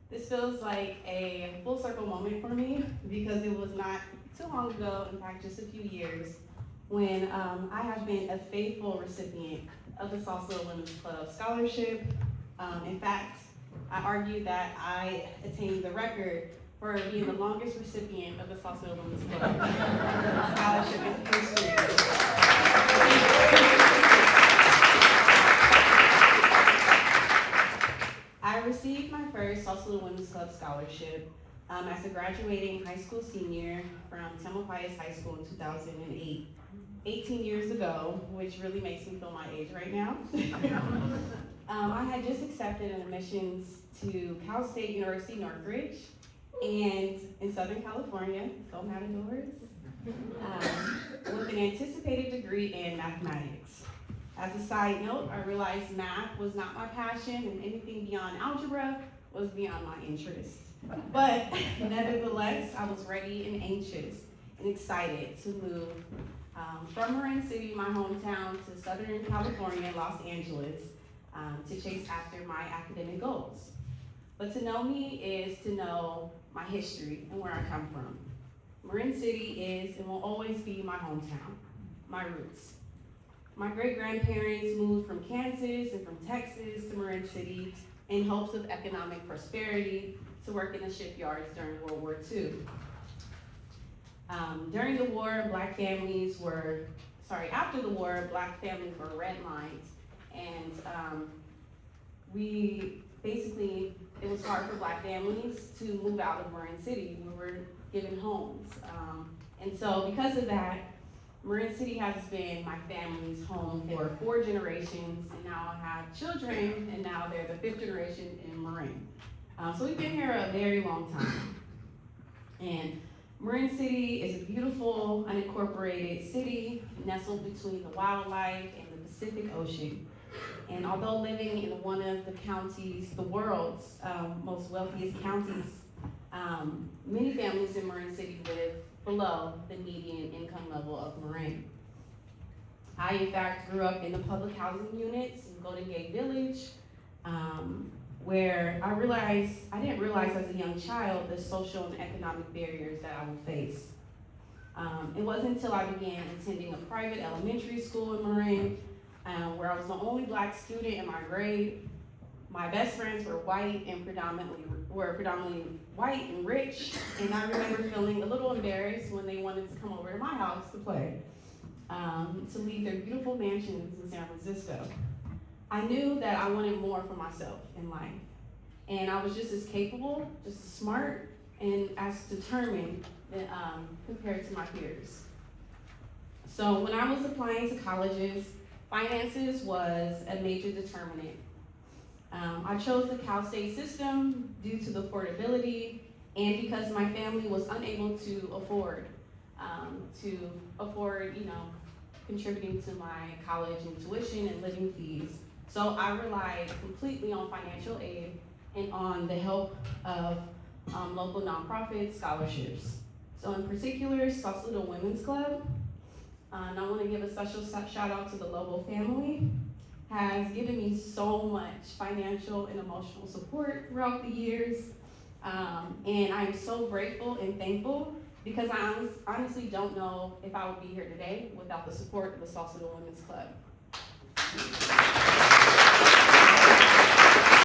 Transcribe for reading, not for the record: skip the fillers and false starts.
This feels like a full circle moment for me because it was not too long ago, in fact just a few years, when I have been a faithful recipient of the Sausalito Women's Club Scholarship. In fact, I argue that I attained the record for being the longest recipient of the Sausalito Women's Club Scholarship in history. I received my first Sausalito Women's Club Scholarship as a graduating high school senior from Tamalpais High School in 2008, 18 years ago, which really makes me feel my age right now. I had just accepted an admissions to Cal State University Northridge and in Southern California, go Matadors, with an anticipated degree in mathematics. As a side note, I realized math was not my passion and anything beyond algebra was beyond my interest. But nevertheless, I was ready and anxious and excited to move from Marin City, my hometown, to Southern California, Los Angeles, to chase after my academic goals. But to know me is to know my history and where I come from. Marin City is and will always be my hometown, my roots. My great-grandparents moved from Kansas and from Texas to Marin City in hopes of economic prosperity to work in the shipyards during World War II. During the war, after the war, black families were redlined, and it was hard for black families to move out of Marin City. We were given homes. And so because of that, Marin City has been my family's home for 4 generations, and now I have children, and now they're the 5th generation in Marin. So we've been here a very long time. And Marin City is a beautiful, unincorporated city nestled between the wildlife and the Pacific Ocean. And although living in one of the counties, the world's most wealthiest counties, many families in Marin City live below the median income level of Marin. I, in fact, grew up in the public housing units in Golden Gate Village, where I didn't realize as a young child the social and economic barriers that I would face. It wasn't until I began attending a private elementary school in Marin, where I was the only black student in my grade. My best friends were white and predominantly white and rich, and I remember feeling a little embarrassed when they wanted to come over to my house to play, to leave their beautiful mansions in San Francisco. I knew that I wanted more for myself in life, and I was just as capable, just as smart, and as determined compared to my peers. So when I was applying to colleges, finances was a major determinant. I chose the Cal State system due to the affordability and because my family was unable to afford, contributing to my college and tuition and living fees. So I relied completely on financial aid and on the help of local nonprofit scholarships. So in particular, Sausalito Women's Club, and I want to give a special shout out to the Lobo family, has given me so much financial and emotional support throughout the years. And I'm so grateful and thankful because I honestly don't know if I would be here today without the support of the Sausalito Women's Club.